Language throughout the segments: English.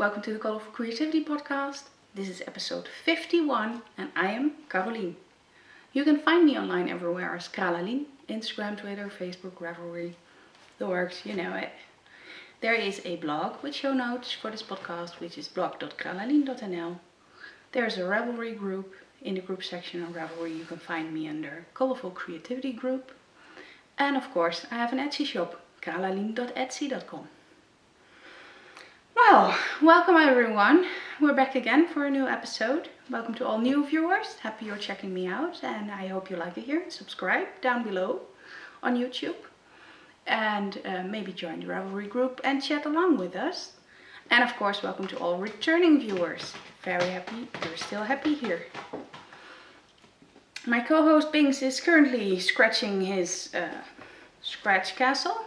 welcome to the Colourful Creativity podcast. This is episode 51 and I am Carolien. You can find me online everywhere as Kralalien, Instagram, Twitter, Facebook, Ravelry, the works, you know it. There is a blog with show notes for this podcast, which is blog.kralalien.nl. There's a Ravelry group. In the group section on Ravelry you can find me under Colourful Creativity group. And of course I have an Etsy shop, carolien.etsy.com. Well, welcome everyone. We're back again for a new episode. Welcome to all new viewers. Happy you're checking me out and I hope you like it here. Subscribe down below on YouTube and maybe join the Ravelry group and chat along with us. And of course, welcome to all returning viewers. Very happy you're still happy here. My co-host Bings is currently scratching his scratch castle.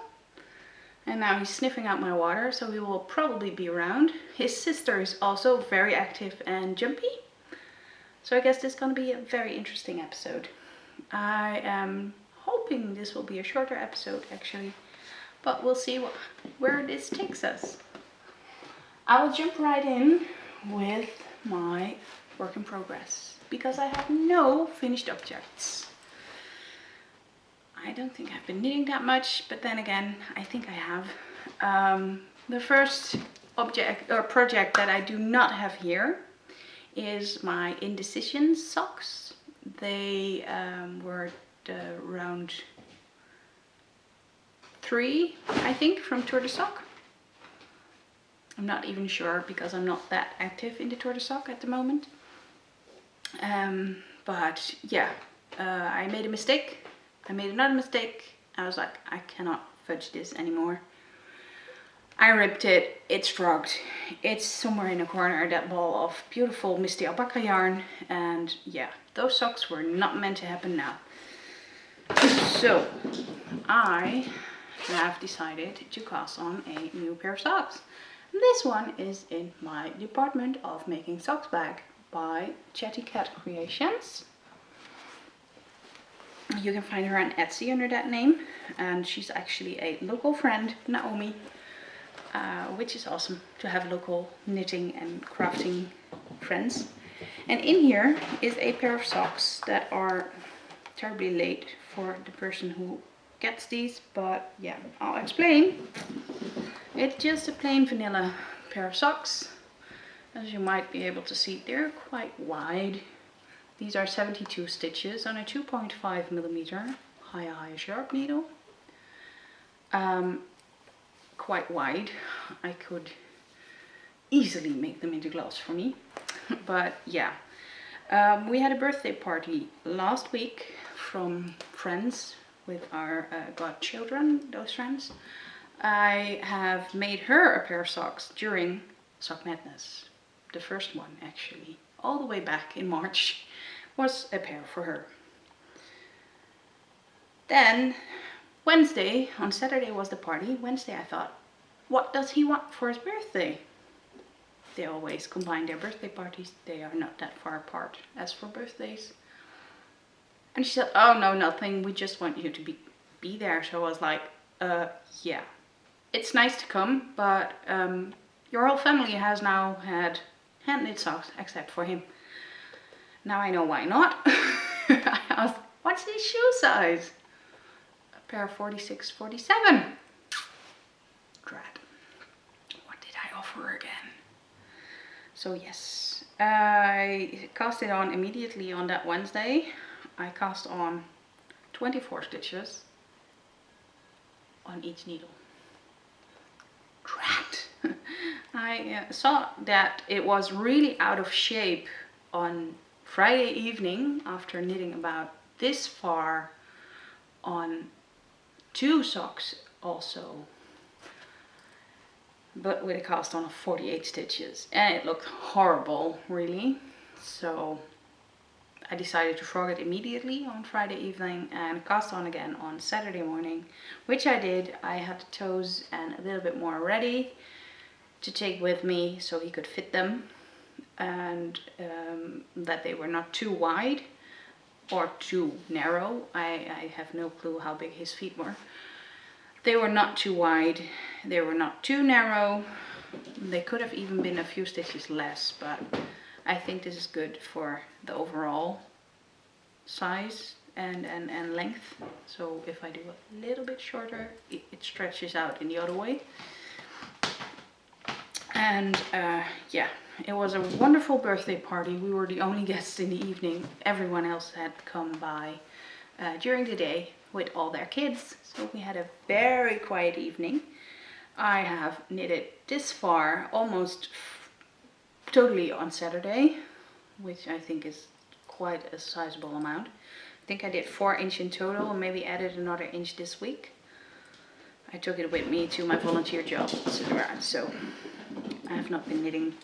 And now he's sniffing out my water, so he will probably be around. His sister is also very active and jumpy. So I guess this is going to be a very interesting episode. I am hoping this will be a shorter episode actually. But we'll see where this takes us. I will jump right in with my work in progress. Because I have no finished objects. I don't think I've been knitting that much, but then again, I think I have. The first object or project that I do not have here is my Indecision socks. They were round 3, I think, from Tour de Sock. I'm not even sure because I'm not that active in the Tour de Sock at the moment. But yeah, I made a mistake. I made another mistake. I was like, I cannot fudge this anymore. I ripped it. It's frogged. It's somewhere in a corner, that ball of beautiful Misty Alpaca yarn. And yeah, those socks were not meant to happen now. So I have decided to cast on a new pair of socks. This one is in my department of making socks bag by Chatty Cat Creations. You can find her on Etsy under that name, and she's actually a local friend, Naomi, which is awesome to have local knitting and crafting friends. And in here is a pair of socks that are terribly late for the person who gets these, but yeah, I'll explain. It's just a plain vanilla pair of socks. As you might be able to see, they're quite wide. These are 72 stitches on a 2.5mm high sharp needle. Quite wide. I could easily make them into gloves for me. But yeah, we had a birthday party last week from friends with our godchildren, those friends. I have made her a pair of socks during Sock Madness. The first one actually, all the way back in March, was a pair for her. Then Wednesday, on Saturday was the party. Wednesday I thought, what does he want for his birthday? They always combine their birthday parties. They are not that far apart as for birthdays. And she said, oh no, nothing. We just want you to be there. So I was like, yeah. It's nice to come, but your whole family has now had hand knit socks except for him. Now I know why not. I asked, what's his shoe size? A pair of 46, 47. Drat. What did I offer again? So yes, I cast it on immediately on that Wednesday. I cast on 24 stitches on each needle. Drat. I saw that it was really out of shape on Friday evening after knitting about this far on 2 socks also, but with a cast on of 48 stitches, and it looked horrible really. So I decided to frog it immediately on Friday evening and cast on again on Saturday morning, which I did. I had the toes and a little bit more ready to take with me so he could fit them, and that they were not too wide or too narrow. I have no clue how big his feet were. They were not too wide, they were not too narrow, They could have even been a few stitches less, but I think this is good for the overall size and length. So if I do a little bit shorter, it stretches out in the other way. And yeah, it was a wonderful birthday party. We were the only guests in the evening. Everyone else had come by during the day with all their kids. So we had a very quiet evening. I have knitted this far almost totally on Saturday, which I think is quite a sizable amount. I think I did 4 inches in total and maybe added another inch this week. I took it with me to my volunteer job, so I have not been knitting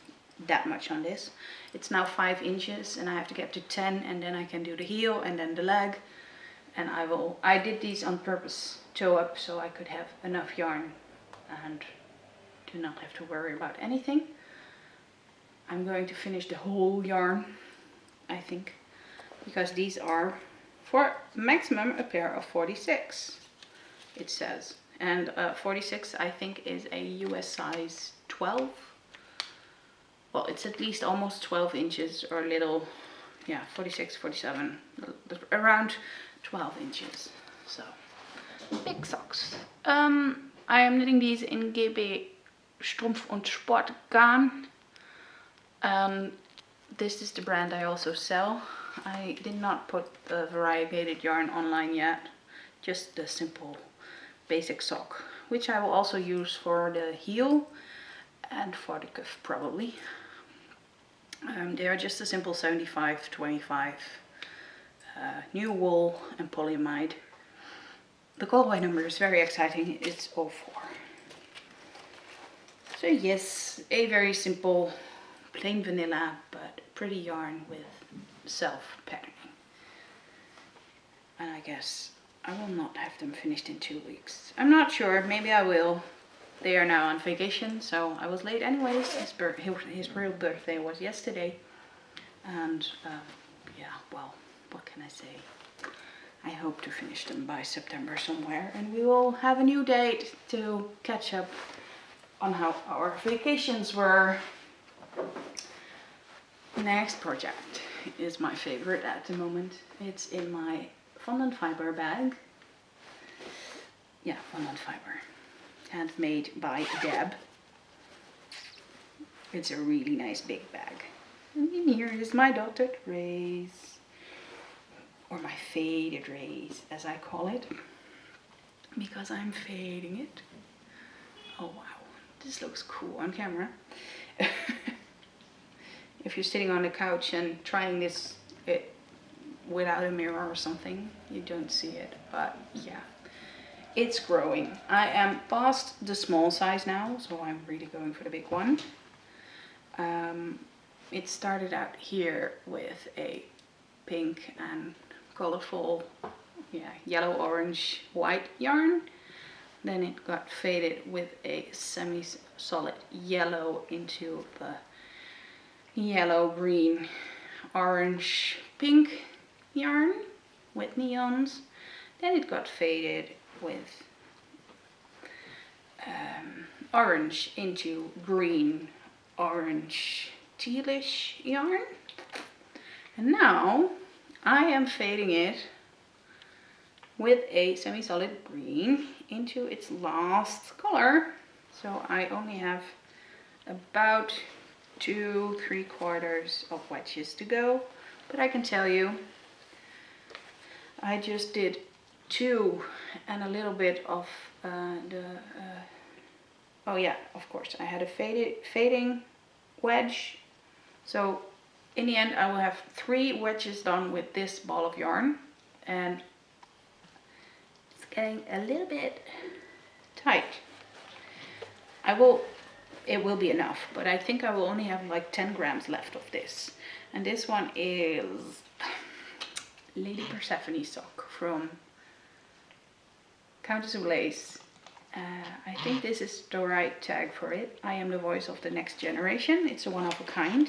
that much on this. It's now 5 inches and I have to get to 10, and then I can do the heel and then the leg. And I did these on purpose, toe up, so I could have enough yarn and do not have to worry about anything. I'm going to finish the whole yarn, I think, because these are for maximum a pair of 46, it says. And 46 I think is a US size 12. Well, it's at least almost 12 inches or a little, yeah, 46, 47, around 12 inches. So, big socks. I am knitting these in GB Strumpf und Sport Garn. This is the brand I also sell. I did not put the variegated yarn online yet, just the simple basic sock, which I will also use for the heel and for the cuff probably. They are just a simple 75-25 new wool and polyamide. The colorway number is very exciting, it's 04. So yes, a very simple, plain vanilla, but pretty yarn with self-patterning. And I guess I will not have them finished in 2 weeks. I'm not sure, maybe I will. They are now on vacation, so I was late anyways. His real birthday was yesterday. And yeah, well, what can I say? I hope to finish them by September somewhere, and we will have a new date to catch up on how our vacations were. Next project is my favorite at the moment. It's in my fondant fiber bag. Yeah, fondant fiber. Handmade by Deb. It's a really nice big bag. And in here is my dotted rays. Or my faded rays, as I call it. Because I'm fading it. Oh wow, this looks cool on camera. If you're sitting on the couch and trying this without a mirror or something, you don't see it, but yeah, it's growing. I am past the small size now, so I'm really going for the big one. It started out here with a pink and colorful, yeah, yellow, orange, white yarn. Then it got faded with a semi-solid yellow into the yellow, green, orange, pink yarn with neons. Then it got faded with orange into green, orange, tealish yarn. And now I am fading it with a semi-solid green into its last color. So I only have about 2 3/4 of wedges to go, but I can tell you I just did 2 and a little bit of oh yeah, of course I had a fading wedge. So in the end I will have 3 wedges done with this ball of yarn, and it's getting a little bit tight. It will be enough, but I think I will only have like 10 grams left of this. And this one is Lady Persephone sock from Countess of Lace. I think this is the right tag for it. I am the voice of the next generation. It's a one of a kind.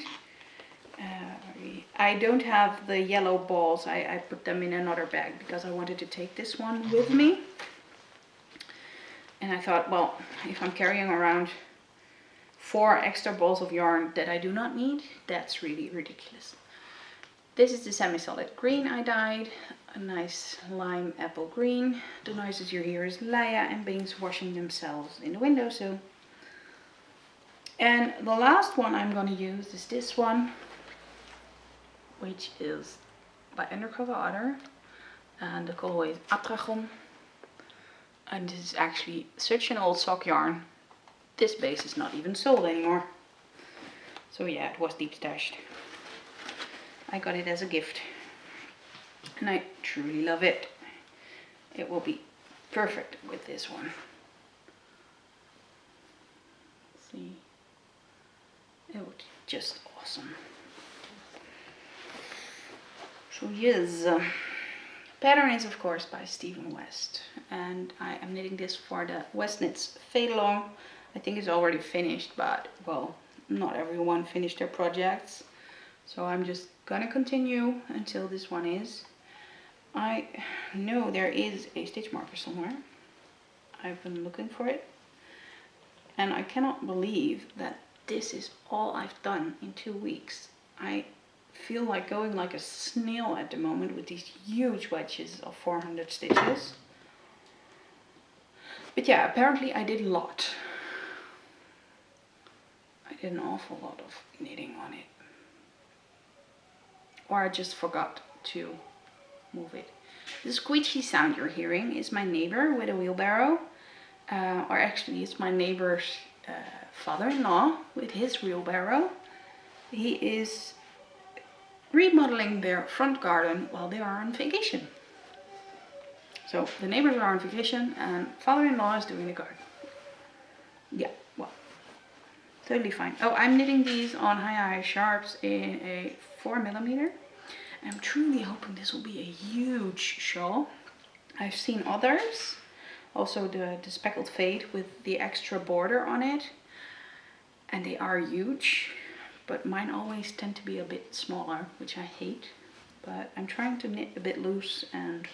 I don't have the yellow balls. I put them in another bag because I wanted to take this one with me. And I thought, well, if I'm carrying around 4 extra balls of yarn that I do not need. That's really ridiculous. This is the semi-solid green I dyed, a nice lime apple green. The noises you hear is Leia and Bings washing themselves in the windowsill. And the last one I'm going to use is this one, which is by Undercover Otter, and the colorway is Atragon. And this is actually such an old sock yarn. This base is not even sold anymore. So yeah, it was deep stashed. I got it as a gift. And I truly love it. It will be perfect with this one. See? It was just awesome. So yes. Pattern is of course by Stephen West, and I am knitting this for the West Knits Fade Along. I think it's already finished, but well, not everyone finished their projects, so I'm just gonna continue until this one is. I know there is a stitch marker somewhere. I've been looking for it, and I cannot believe that this is all I've done in 2 weeks. I feel like going like a snail at the moment with these huge wedges of 400 stitches. But yeah, apparently I did a lot. I did an awful lot of knitting on it. Or I just forgot to move it. The squeaky sound you're hearing is my neighbor with a wheelbarrow. Or actually it's my neighbor's father-in-law with his wheelbarrow. He is remodeling their front garden while they are on vacation. So the neighbors are on vacation and father-in-law is doing the garden. Yeah, well, totally fine. Oh, I'm knitting these on high sharps in a 4mm. I'm truly hoping this will be a huge shawl. I've seen others, also the speckled fade with the extra border on it, and they are huge. But mine always tend to be a bit smaller, which I hate. But I'm trying to knit a bit loose and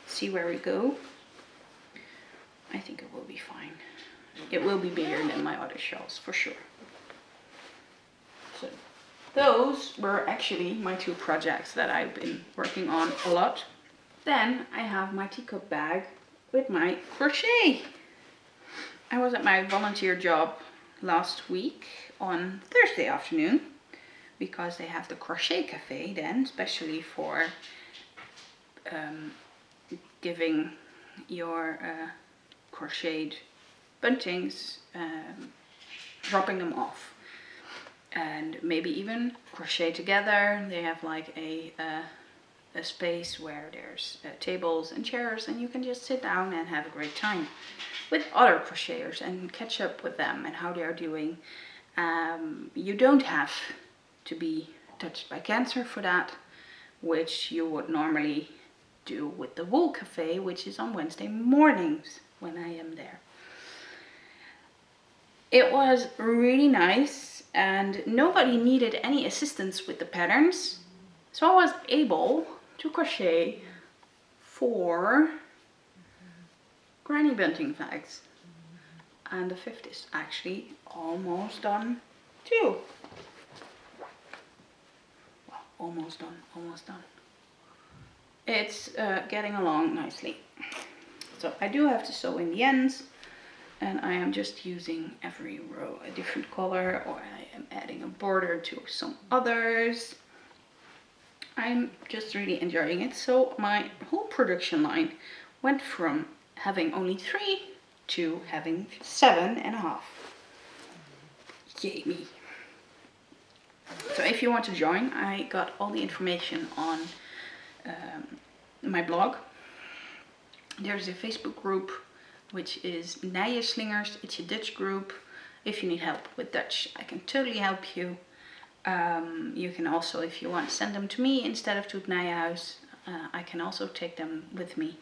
see where we go. I think it will be fine. It will be bigger than my other shells, for sure. So those were actually my 2 projects that I've been working on a lot. Then I have my teacup bag with my crochet. I was at my volunteer job last week on Thursday afternoon, because they have the crochet cafe then, especially for giving your crocheted buntings, dropping them off, and maybe even crochet together. They have like a space where there's tables and chairs, and you can just sit down and have a great time with other crocheters and catch up with them and how they are doing. You don't have to be touched by cancer for that, which you would normally do with the Wool Cafe, which is on Wednesday mornings when I am there. It was really nice and nobody needed any assistance with the patterns, so I was able to crochet 4 granny bunting flags. And the 5th is actually almost done too. Well, almost done, almost done. It's getting along nicely. So I do have to sew in the ends, and I am just using every row a different color, or I am adding a border to some others. I'm just really enjoying it. So my whole production line went from having only 3 to having 7.5. Yay me. So if you want to join, I got all the information on my blog. There's a Facebook group which is Nijenslingers. It's a Dutch group. If you need help with Dutch, I can totally help you. You can also, if you want, send them to me instead of to het Nijenhuis. I can also take them with me.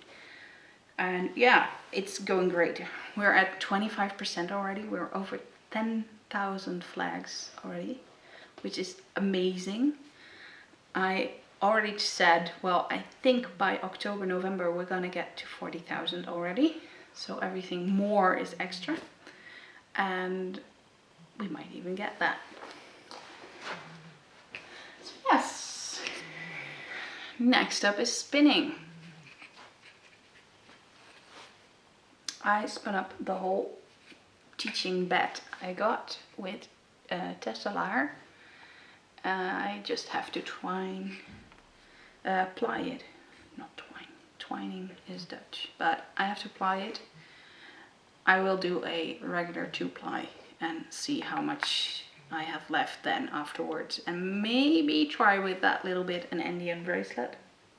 And yeah, it's going great. We're at 25% already. We're over 10,000 flags already, which is amazing. I already said, well, I think by October, November, we're gonna get to 40,000 already. So everything more is extra. And we might even get that. So yes, next up is spinning. I spun up the whole teaching bed I got with tesselaar. I just have to twine, ply it, not twine, twining is Dutch, but I have to ply it. I will do a regular 2-ply and see how much I have left then afterwards, and maybe try with that little bit an Indian bracelet,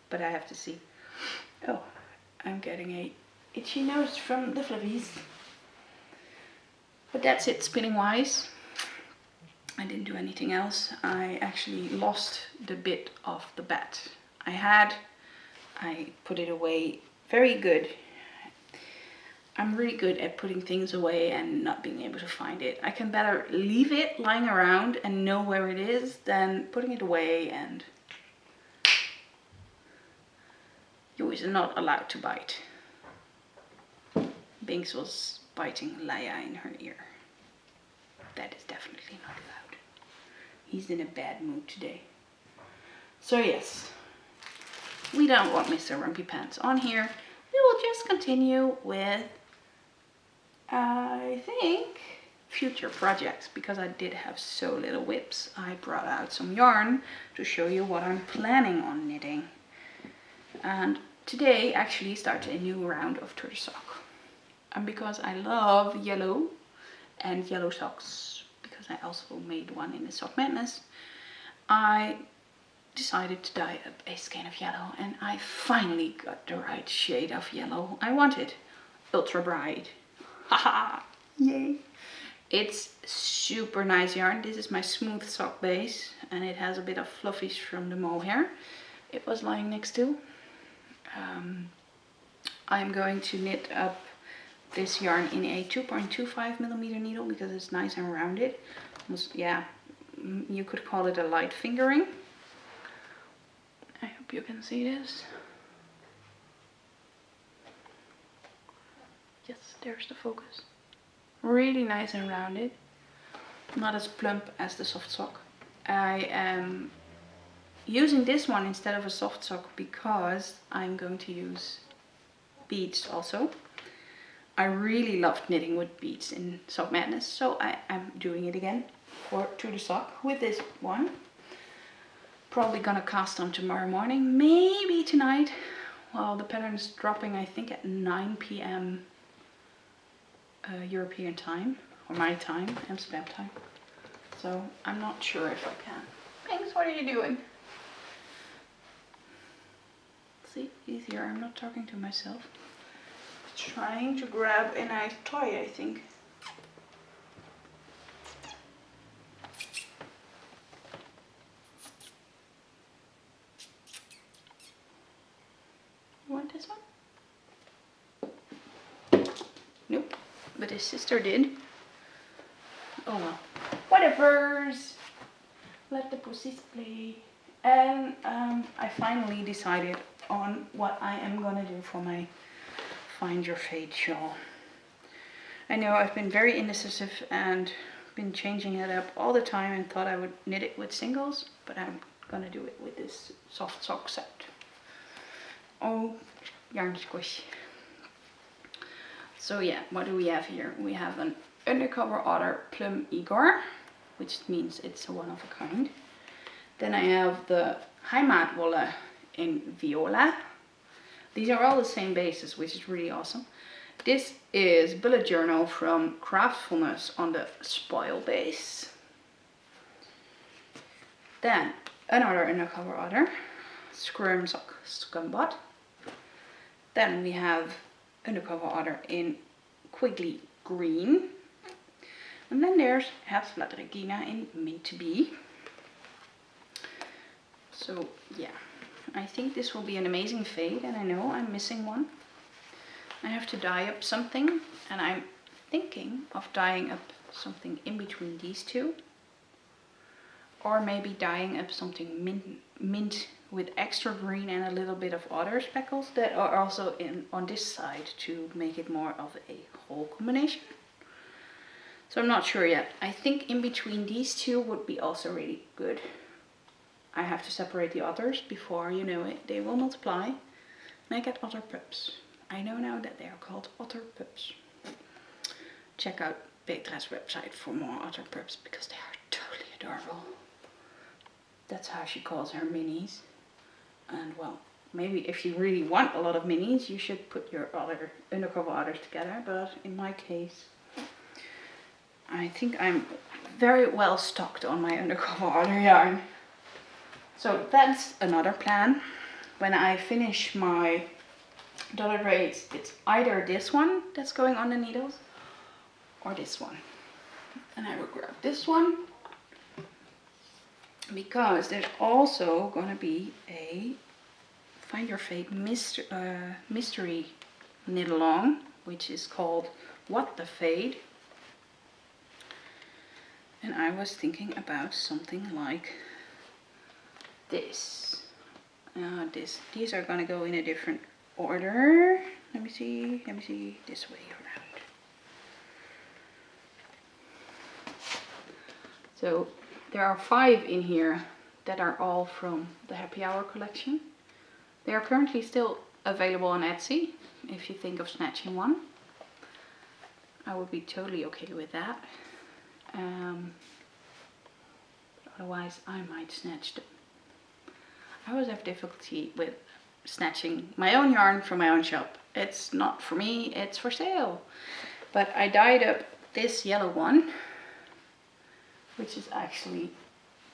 but I have to see. Oh, I'm getting a itchy nose from the flippies. But that's it spinning wise. I didn't do anything else. I actually lost the bit of the bat I had. I put it away. Very good. I'm really good at putting things away and not being able to find it. I can better leave it lying around and know where it is than putting it away, and you is not allowed to bite. Binks was biting Leia in her ear. That is definitely not allowed. He's in a bad mood today. So yes, we don't want Mr. Rumpy Pants on here. We will just continue with, I think, future projects, because I did have so little whips. I brought out some yarn to show you what I'm planning on knitting. And today actually started a new round of Turtle Sock. And because I love yellow and yellow socks, because I also made one in the Sock Madness, I decided to dye up a skein of yellow, and I finally got the right shade of yellow I wanted. Ultra bright. Haha! Yay! It's super nice yarn. This is my smooth sock base, and it has a bit of fluffies from the mohair it was lying next to. I'm going to knit up this yarn in a 2.25mm needle because it's nice and rounded. Yeah, you could call it a light fingering. I hope you can see this. Yes, there's the focus. Really nice and rounded. Not as plump as the soft sock. I am using this one instead of a soft sock because I'm going to use beads also. I really loved knitting with beads in Sock Madness, so I'm doing it again to the sock with this one. Probably gonna cast on tomorrow morning, maybe tonight. Well, the pattern is dropping, I think, at 9 p.m. European time, or my time, Amsterdam time. So I'm not sure if I can. Thanks, what are you doing? See, easier, I'm not talking to myself. Trying to grab a nice toy, I think. You want this one? Nope, but his sister did. Oh well, whatever's. Let the pussies play. And I finally decided on what I am gonna do for my Find Your Fate shawl. I know I've been very indecisive and been changing it up all the time and thought I would knit it with singles, but I'm gonna do it with this soft sock set. Oh, yarn squish. So yeah, what do we have here? We have an Undercover Otter Plum Igor, which means it's a one of a kind. Then I have the Heimatwolle in Viola. These are all the same bases, which is really awesome. This is Bullet Journal from Craftfulness on the Spoil base. Then another Undercover Otter, Squirm Sock Scumbot. Then we have Undercover Otter in Quigley Green. And then there's Herzblatt Regina in Mint Bee. So yeah, I think this will be an amazing fade, and I know I'm missing one. I have to dye up something, and I'm thinking of dyeing up something in between these two. Or maybe dyeing up something mint with extra green and a little bit of otter speckles that are also on this side to make it more of a whole combination. So I'm not sure yet. I think in between these two would be also really good. I have to separate the others before, you know it, they will multiply. And I get otter pups. I know now that they are called otter pups. Check out Petra's website for more otter pups because they are totally adorable. That's how she calls her minis. And well, maybe if you really want a lot of minis, you should put your other undercover otters together. But in my case, I think I'm very well stocked on my undercover otter yarn. So that's another plan. When I finish my dotted raids, it's either this one that's going on the needles or this one. And I will grab this one because there's also gonna be a Find Your Fate mystery knit along, which is called What the Fade. And I was thinking about something like this. These are gonna go in a different order. Let me see, this way around. So there are 5 in here that are all from the Happy Hour collection. They are currently still available on Etsy. If you think of snatching one, I would be totally okay with that. But otherwise I might snatch them. I always have difficulty with snatching my own yarn from my own shop. It's not for me, it's for sale. But I dyed up this yellow one, which is actually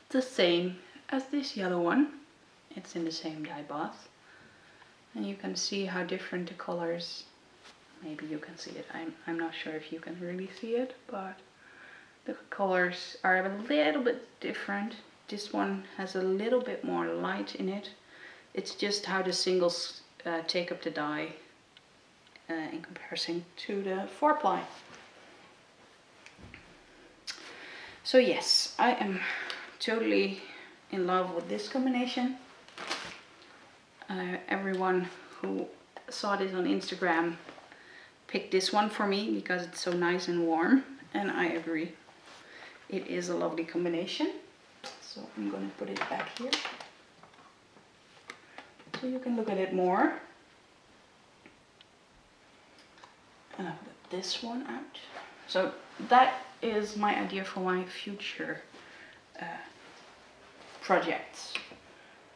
the same as this yellow one. It's in the same dye bath. And you can see how different the colors, maybe you can see it, I'm not sure if you can really see it, but the colors are a little bit different. This one has a little bit more light in it. It's just how the singles take up the dye in comparison to the 4-ply. So yes, I am totally in love with this combination. Everyone who saw this on Instagram picked this one for me because it's so nice and warm, and I agree. It is a lovely combination. So I'm going to put it back here so you can look at it more. And I'll put this one out. So that is my idea for my future projects.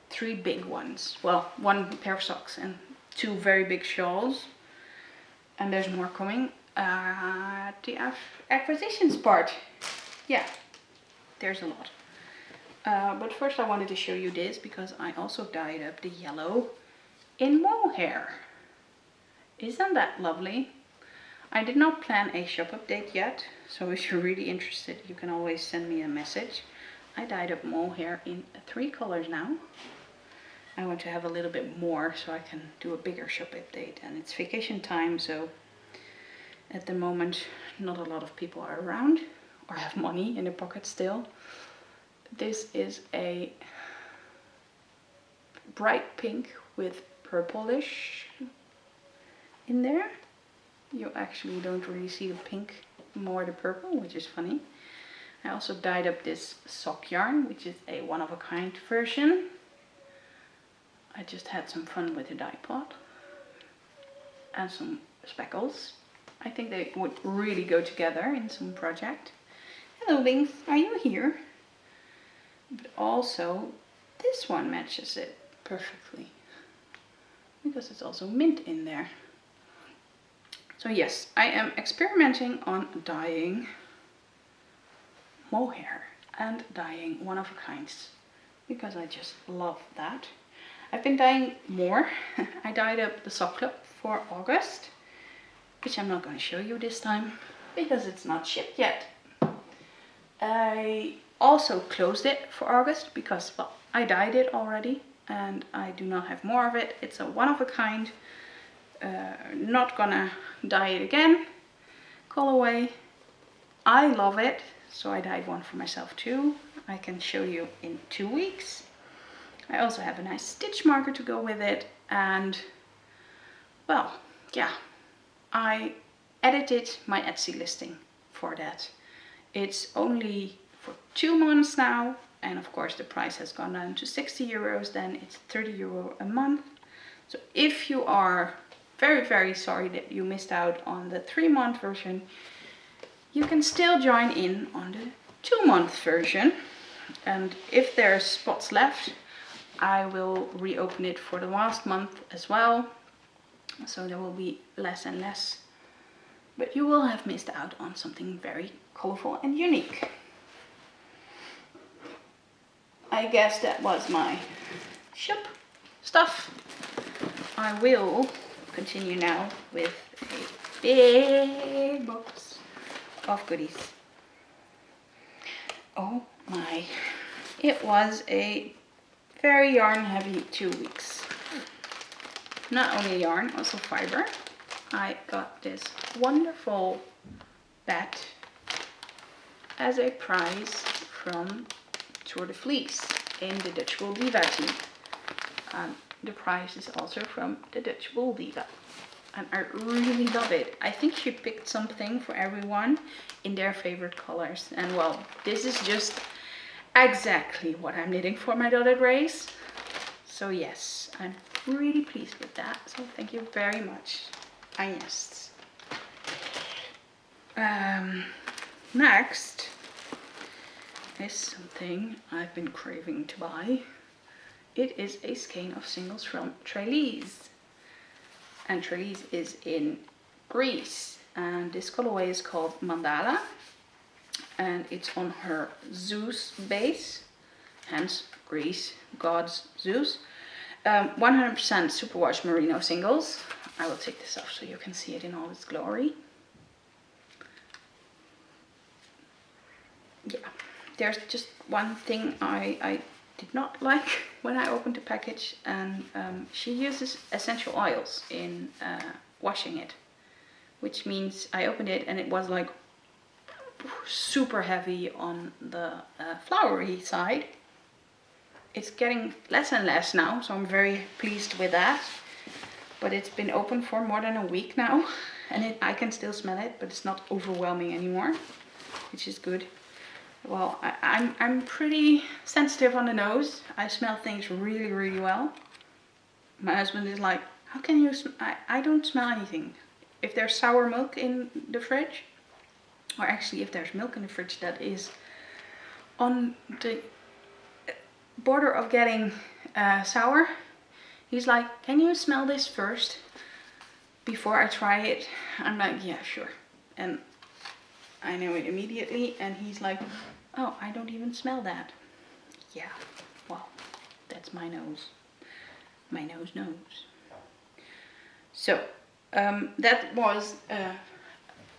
3 big ones. Well, 1 pair of socks and 2 very big shawls. And there's more coming. The acquisitions part. Yeah, there's a lot. But first I wanted to show you this because I also dyed up the yellow in mohair. Isn't that lovely? I did not plan a shop update yet, so if you're really interested you can always send me a message. I dyed up mohair in 3 colors now. I want to have a little bit more so I can do a bigger shop update, and it's vacation time, so at the moment not a lot of people are around or have money in their pocket still. This is a bright pink with purplish in there. You actually don't really see the pink, more the purple, which is funny. I also dyed up this sock yarn, which is a one-of-a-kind version. I just had some fun with the dye pot and some speckles. I think they would really go together in some project. Hello Lynx, are you here? But also this one matches it perfectly because it's also mint in there. So yes, I am experimenting on dyeing mohair and dyeing one-of-a-kinds because I just love that. I've been dyeing more. I dyed up the sock club for August, which I'm not going to show you this time because it's not shipped yet. I also closed it for August because, well, I dyed it already and I do not have more of it. It's a one-of-a-kind, not gonna dye it again colorway. I love it, so I dyed one for myself too. I can show you in 2 weeks. I also have a nice stitch marker to go with it, and well, yeah, I edited my Etsy listing for that It's only for 2 months now, and of course the price has gone down to 60 euros, then it's 30 euro a month. So if you are very, very sorry that you missed out on the 3-month version, you can still join in on the 2-month version. And if there's spots left, I will reopen it for the last month as well. So there will be less and less. But you will have missed out on something very colorful and unique. I guess that was my shop stuff. I will continue now with a big box of goodies. Oh my, it was a very yarn heavy 2 weeks. Not only yarn, also fiber. I got this wonderful bat as a prize from Tour de Vlies in the Dutch Wool Diva team. The prize is also from the Dutch Wool Diva. And I really love it. I think she picked something for everyone in their favorite colors. And well, this is just exactly what I'm knitting for my dotted race. So yes, I'm really pleased with that. So thank you very much, Agnes. Next is something I've been craving to buy. It is a skein of singles from Trelise. And Trelise is in Greece. And this colorway is called Mandala. And it's on her Zeus base. Hence Greece, gods Zeus. 100% superwash merino singles. I will take this off so you can see it in all its glory. Yeah, there's just one thing I did not like when I opened the package, and she uses essential oils in washing it, which means I opened it and it was like super heavy on the flowery side. It's getting less and less now, so I'm very pleased with that. But it's been open for more than a week now, and I can still smell it, but it's not overwhelming anymore, which is good. Well, I'm pretty sensitive on the nose. I smell things really, really well. My husband is like, how can you I don't smell anything. If there's sour milk in the fridge, or actually if there's milk in the fridge that is on the border of getting sour, he's like, can you smell this first before I try it? I'm like, yeah, sure. And I know it immediately, and he's like, oh, I don't even smell that. Yeah, well, that's my nose. My nose knows. So, that was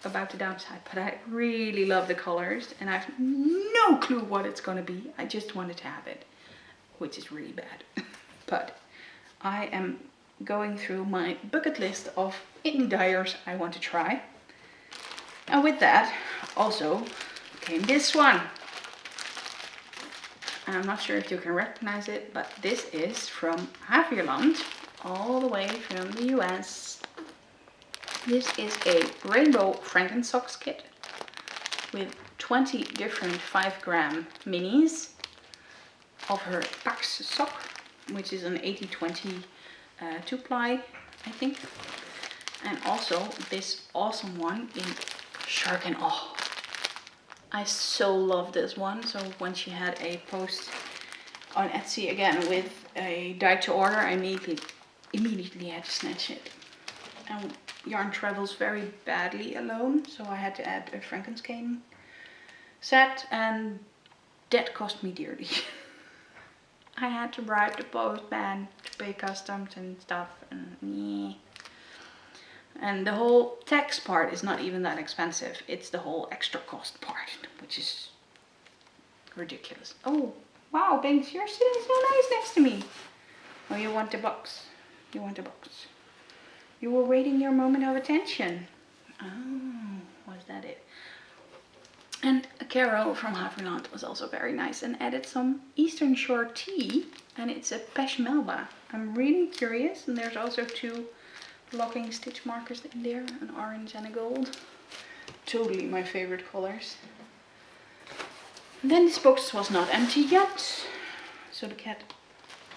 about the downside, but I really love the colors, and I have no clue what it's gonna be. I just wanted to have it, which is really bad. But I am going through my bucket list of indie dyers I want to try. And with that also came this one. And I'm not sure if you can recognize it, but this is from Haverland, all the way from the US. This is a rainbow Frankensocks kit with 20 different 5-gram minis of her Pax sock, which is an 80-20 2-ply, I think. And also this awesome one in Shark and Awe. I so love this one. So when she had a post on Etsy again with a dye to order, I immediately had to snatch it. And yarn travels very badly alone, so I had to add a Frankenstein set, and that cost me dearly. I had to bribe the postman to pay customs and stuff, and yeah. And the whole tax part is not even that expensive. It's the whole extra cost part, which is ridiculous. Oh, wow, Binks, you're sitting so nice next to me. Oh, you want the box. You want the box. You were waiting your moment of attention. Oh, was that it? And Carol from Haverland was also very nice and added some Eastern Shore tea, and it's a Pesh Melba. I'm really curious, and there's also 2 locking stitch markers in there, an orange and a gold. Totally my favorite colors. And then this box was not empty yet, so the cat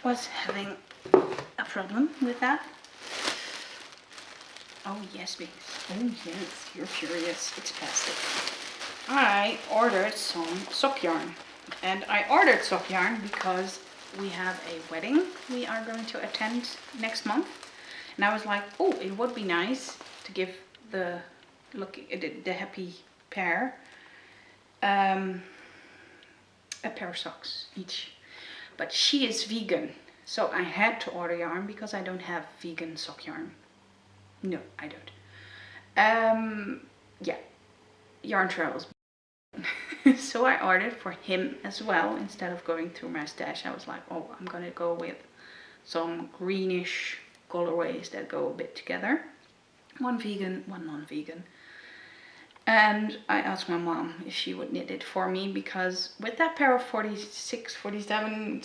was having a problem with that. Oh yes, baby. Oh yes, you're furious. It's plastic. I ordered some sock yarn. And I ordered sock yarn because we have a wedding we are going to attend next month. And I was like, oh, it would be nice to give the happy pair a pair of socks each. But she is vegan, so I had to order yarn because I don't have vegan sock yarn. No, I don't. Yeah, yarn travels. So I ordered for him as well. Instead of going through my stash, I was like, oh, I'm gonna go with some greenish colorways that go a bit together. One vegan, one non-vegan. And I asked my mom if she would knit it for me, because with that pair of 46, 47,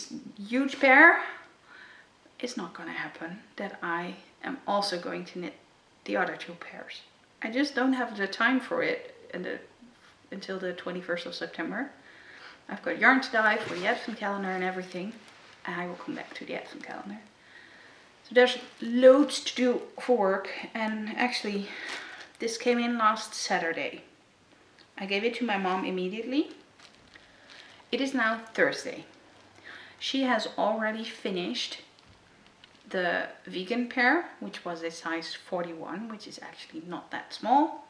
huge pair, it's not gonna happen that I am also going to knit the other two pairs. I just don't have the time for it until the 21st of September. I've got yarn to dye for the advent calendar and everything, and I will come back to the advent calendar. So there's loads to do for work, and actually this came in last Saturday. I gave it to my mom immediately. It is now Thursday. She has already finished the vegan pair, which was a size 41, which is actually not that small.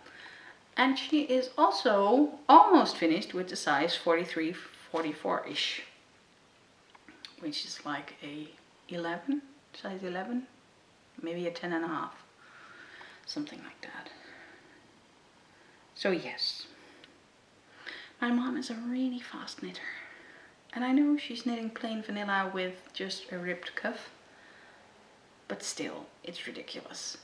And she is also almost finished with the size 43, 44-ish, which is like a 11, size 11, maybe a 10.5, something like that. So yes, my mom is a really fast knitter. And I know she's knitting plain vanilla with just a ribbed cuff, but still, it's ridiculous.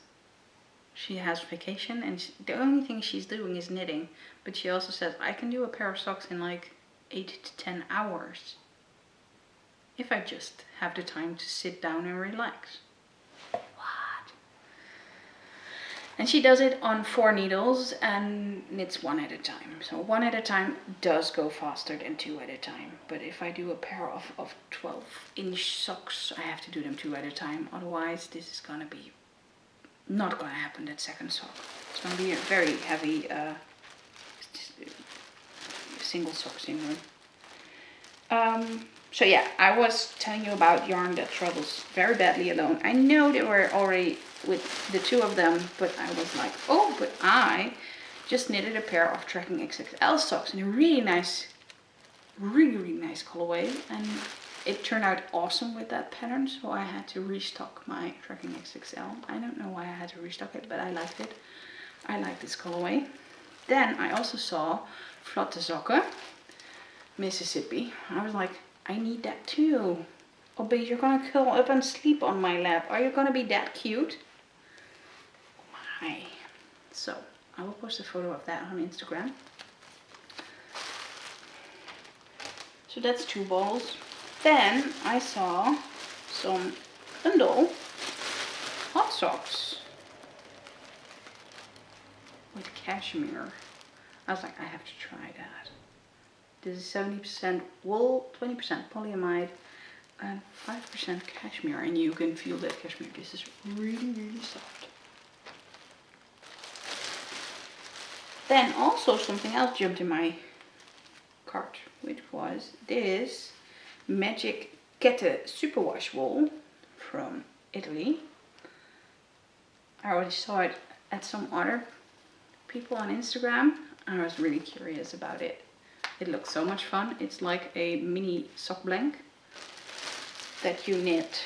She has vacation and the only thing she's doing is knitting, but she also says, I can do a pair of socks in like 8 to 10 hours. If I just have the time to sit down and relax. What? And she does it on 4 needles and knits 1 at a time. So 1 at a time does go faster than 2 at a time. But if I do a pair of 12-inch socks, I have to do them 2 at a time. Otherwise, this is gonna be not gonna happen, that second sock. It's gonna be a very heavy single sock syndrome. So yeah, I was telling you about yarn that travels very badly alone. I know they were already with the 2 of them, but I was like, oh, but I just knitted a pair of Trekking XXL socks in a really nice colorway, and it turned out awesome with that pattern, so I had to restock my Trekking XXL. I don't know why I had to restock it, but I liked it. I like this colorway. Then I also saw Vlotte Sokken, Mississippi. I was like, I need that too. Oh, but you're gonna curl up and sleep on my lap. Are you gonna be that cute? Hi. So, I will post a photo of that on Instagram. So that's 2 balls. Then I saw some bundle hot socks with cashmere. I was like, I have to try that. This is 70% wool, 20% polyamide, and 5% cashmere. And you can feel that cashmere. This is really soft. Then also something else jumped in my cart, which was this Magic Kette Superwash wool from Italy. I already saw it at some other people on Instagram. I was really curious about it. It looks so much fun. It's like a mini sock blank that you knit,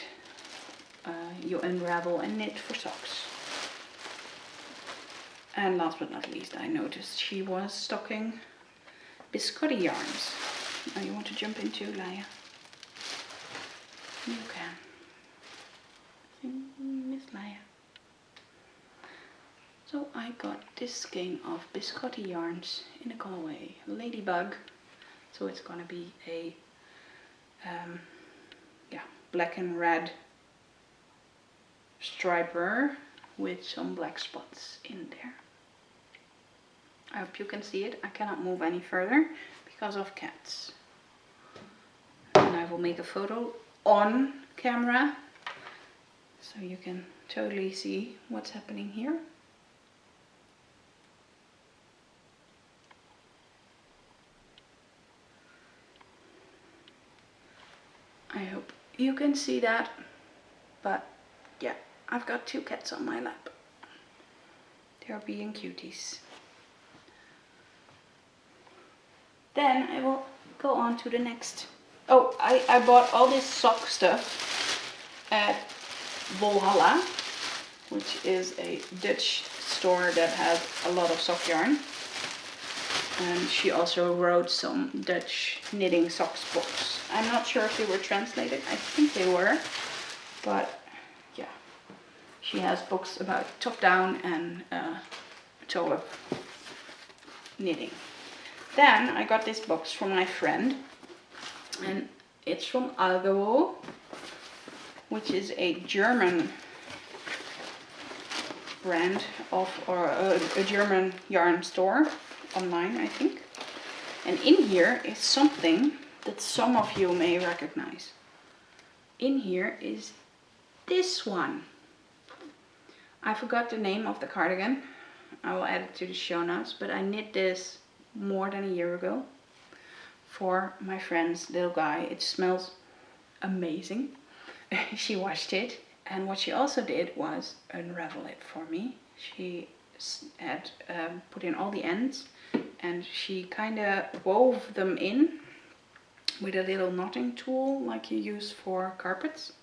you unravel and knit for socks. And last but not least, I noticed she was stocking biscotti yarns. Now you want to jump into, Laia? You can. Miss Laia. So I got this skein of biscotti yarns in a colorway Ladybug. So it's gonna be a black and red striper with some black spots in there. I hope you can see it. I cannot move any further because of cats. And I will make a photo on camera so you can totally see what's happening here. I hope you can see that, but yeah, I've got 2 cats on my lap. They're being cuties. Then I will go on to the next. Oh, I bought all this sock stuff at Valhalla, which is a Dutch store that has a lot of sock yarn. And she also wrote some Dutch knitting socks books. I'm not sure if they were translated. I think they were. But yeah, she has books about top down and toe up knitting. Then I got this box from my friend. And it's from XoXo, which is a German brand of, or a German yarn store. Online, I think. And in here is something that some of you may recognize. In here is this one. I forgot the name of the cardigan. I will add it to the show notes, but I knit this more than a year ago for my friend's little guy. It smells amazing. She washed it, and what she also did was unravel it for me. She had put in all the ends, and she kind of wove them in with a little knotting tool like you use for carpets,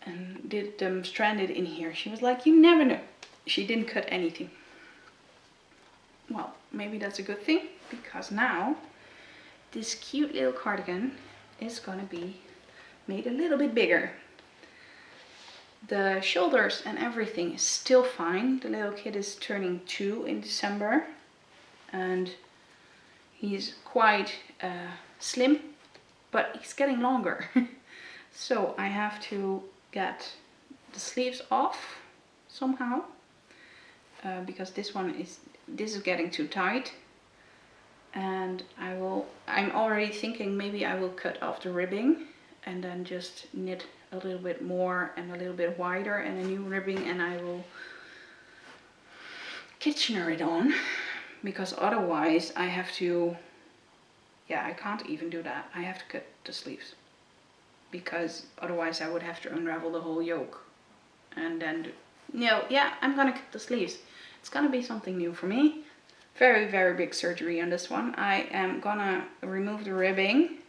and did them stranded in here. She was like, you never know. She didn't cut anything. Well, maybe that's a good thing, because now this cute little cardigan is gonna be made a little bit bigger. The shoulders and everything is still fine. The little kid is turning 2 in December, and he's quite slim, but he's getting longer. So I have to get the sleeves off somehow, because this is getting too tight. And I'm already thinking maybe I will cut off the ribbing and then just knit a little bit more and a little bit wider and a new ribbing, and I will Kitchener it on, because otherwise I have to, yeah, I can't even do that. I have to cut the sleeves, because otherwise I would have to unravel the whole yoke and then yeah, I'm gonna cut the sleeves. It's gonna be something new for me. Very, very big surgery on this one. I am gonna remove the ribbing.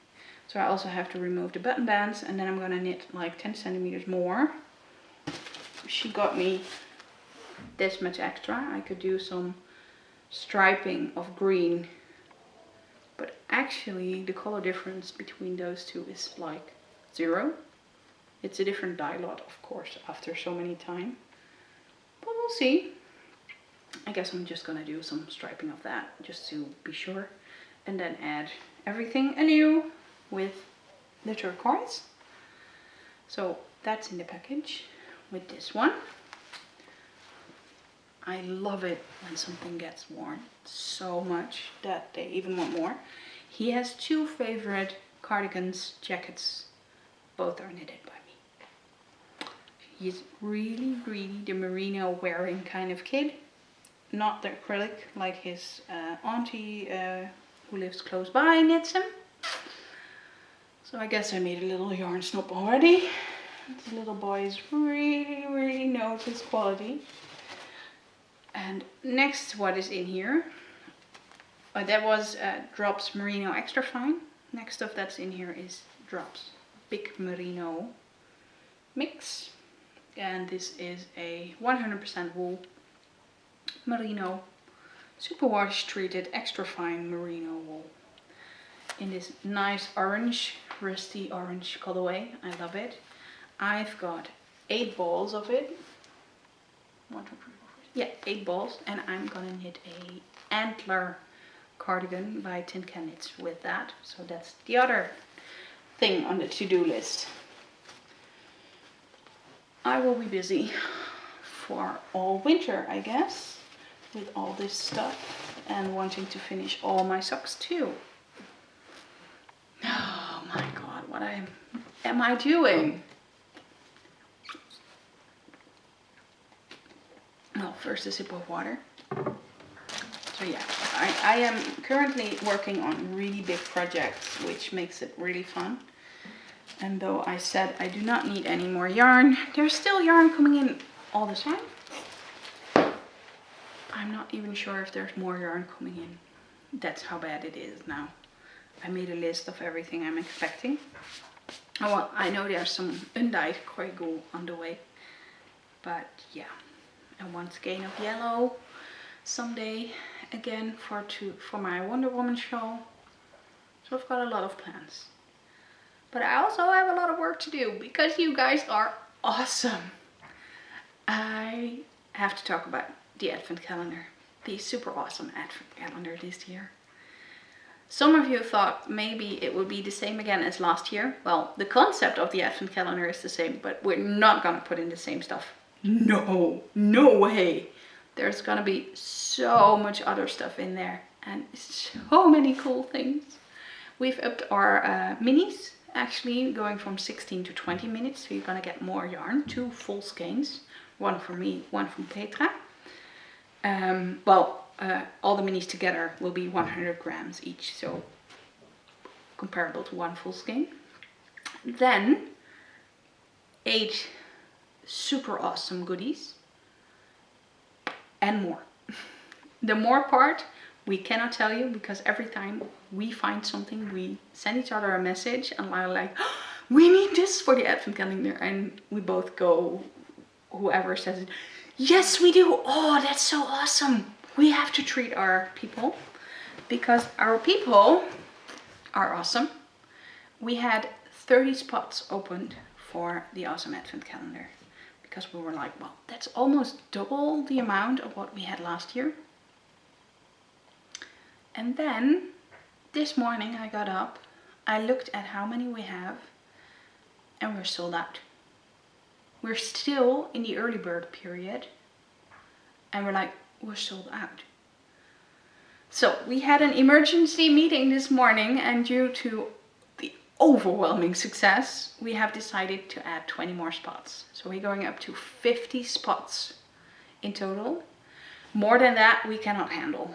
So I also have to remove the button bands, and then I'm gonna knit like 10 centimeters more. She got me this much extra. I could do some striping of green, but actually the color difference between those two is like 0. It's a different dye lot, of course, after so many times, but we'll see. I guess I'm just gonna do some striping of that just to be sure, and then add everything anew with the turquoise. So that's in the package with this one. I love it when something gets worn so much that they even want more. He has 2 favorite cardigans, jackets. Both are knitted by me. He's really, really the merino wearing kind of kid. Not the acrylic like his auntie who lives close by knits him. So I guess I made a little yarn snob already. This little boy really, really knows his quality. And next, what is in here? That was Drops Merino Extra Fine. Next stuff that's in here is Drops Big Merino Mix. And this is a 100% wool merino superwash treated extra fine merino wool in this nice orange, rusty orange colorway. I love it. I've got 8 balls of it. 1, 2, 3, 4, 5. Yeah, 8 balls, and I'm gonna knit a antler cardigan by Tin Can Knits with that. So that's the other thing on the to-do list. I will be busy for all winter, I guess, with all this stuff. and wanting to finish all my socks too. Oh my god, what am I doing? Well, first a sip of water. So yeah, I am currently working on really big projects, which makes it really fun. And though I said I do not need any more yarn, there's still yarn coming in all the time. I'm not even sure if there's more yarn coming in. That's how bad it is now. I made a list of everything I'm expecting. Oh well, I know there's some undyed Koigu on the way. But yeah, and one skein of yellow someday again for my Wonder Woman show. So I've got a lot of plans. But I also have a lot of work to do because you guys are awesome. I have to talk about the advent calendar. The super awesome advent calendar this year. Some of you thought maybe it would be the same again as last year. Well, the concept of the advent calendar is the same, but we're not gonna put in the same stuff. No, no way. There's gonna be so much other stuff in there and so many cool things. We've upped our minis, actually going from 16 to 20 minutes. So you're gonna get more yarn, 2 full skeins. One for me, one from Petra. All the minis together will be 100 grams each, so comparable to 1 full skein. Then 8 super awesome goodies and more. The more part we cannot tell you because every time we find something, we send each other a message and we're like, oh, we need this for the advent calendar, and we both go, whoever says it, yes we do, oh that's so awesome. We have to treat our people because our people are awesome. We had 30 spots opened for the awesome advent calendar because we were like, well, that's almost double the amount of what we had last year. And then this morning I got up, I looked at how many we have, and we're sold out. We're still in the early bird period and we're like, we're sold out. So we had an emergency meeting this morning, and due to the overwhelming success, we have decided to add 20 more spots. So we're going up to 50 spots in total. More than that we cannot handle.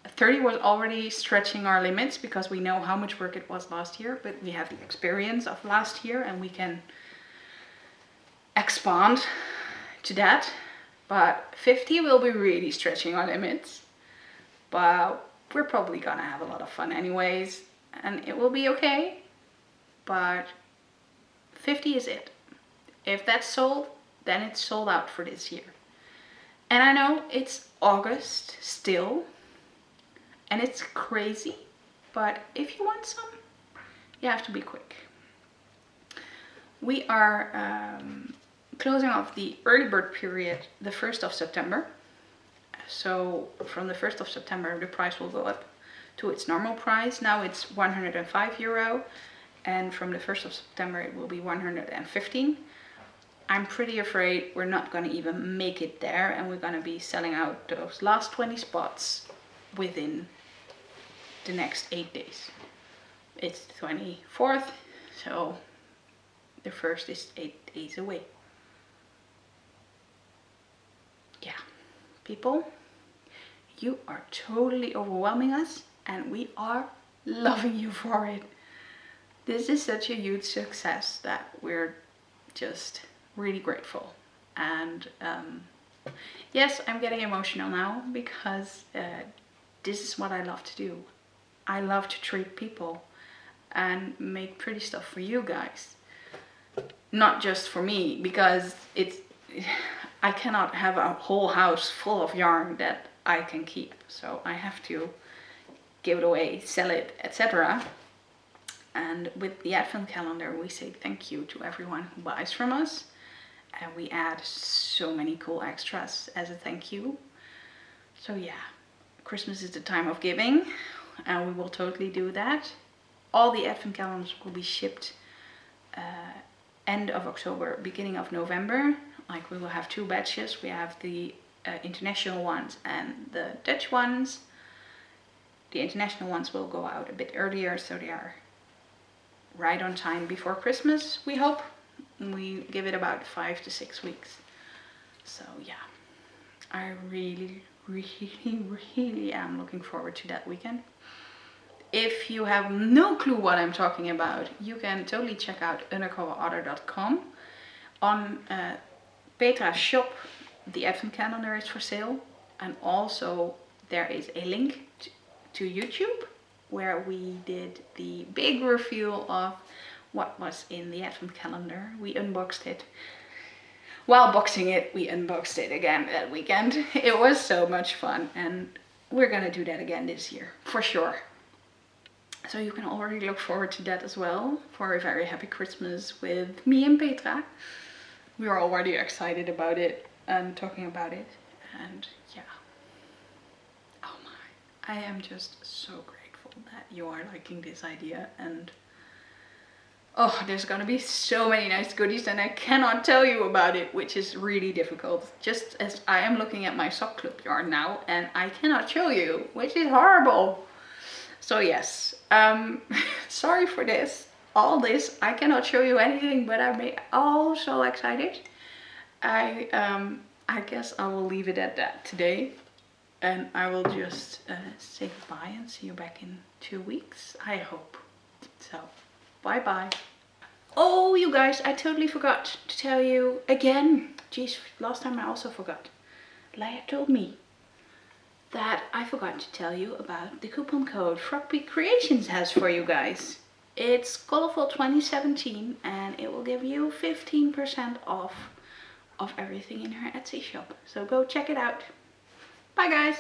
30 was already stretching our limits because we know how much work it was last year, but we have the experience of last year and we can expand to that. But 50 will be really stretching our limits, but we're probably gonna have a lot of fun anyways, and it will be okay. But 50 is it. If that's sold, then it's sold out for this year. And I know it's August still, and it's crazy, but if you want some, you have to be quick. We are closing off the early bird period the 1st of September. So from the 1st of September the price will go up to its normal price. Now it's 105 euro, and from the 1st of September it will be 115. I'm pretty afraid we're not going to even make it there, and we're going to be selling out those last 20 spots within the next 8 days. It's the 24th, so the 1st is 8 days away. Yeah, people, you are totally overwhelming us and we are loving you for it. This is such a huge success that we're just really grateful. And yes, I'm getting emotional now because this is what I love to do. I love to treat people and make pretty stuff for you guys. Not just for me, because I cannot have a whole house full of yarn that I can keep. So I have to give it away, sell it, etc. And with the advent calendar, we say thank you to everyone who buys from us. And we add so many cool extras as a thank you. So yeah, Christmas is the time of giving, and we will totally do that. All the advent calendars will be shipped end of October, beginning of November. Like, we will have 2 batches. We have the international ones and the Dutch ones. The international ones will go out a bit earlier, so they are right on time before Christmas, we hope. We give it about 5 to 6 weeks. So yeah, I really am looking forward to that weekend. If you have no clue what I'm talking about, you can totally check out undercoverauthor.com. On Petra's shop, the advent calendar is for sale, and also there is a link to YouTube where we did the big reveal of what was in the advent calendar. We unboxed it. While boxing it, we unboxed it again that weekend. It was so much fun, and we're gonna do that again this year, for sure. So you can already look forward to that as well, for a very happy Christmas with me and Petra. We are already excited about it and talking about it, and yeah. Oh my, I am just so grateful that you are liking this idea, and oh, there's gonna be so many nice goodies and I cannot tell you about it, which is really difficult. Just as I am looking at my sock clip yarn now and I cannot show you, which is horrible. So yes, sorry for this. All this, I cannot show you anything, but I'm all so excited. I guess I will leave it at that today. And I will just say goodbye and see you back in 2 weeks, I hope. So, bye bye. Oh, you guys, I totally forgot to tell you again. Jeez, last time I also forgot. Leia told me that I forgot to tell you about the coupon code Cuppa Creations has for you guys. It's Colourful 2017 and it will give you 15% off of everything in her Etsy shop. So go check it out. Bye guys!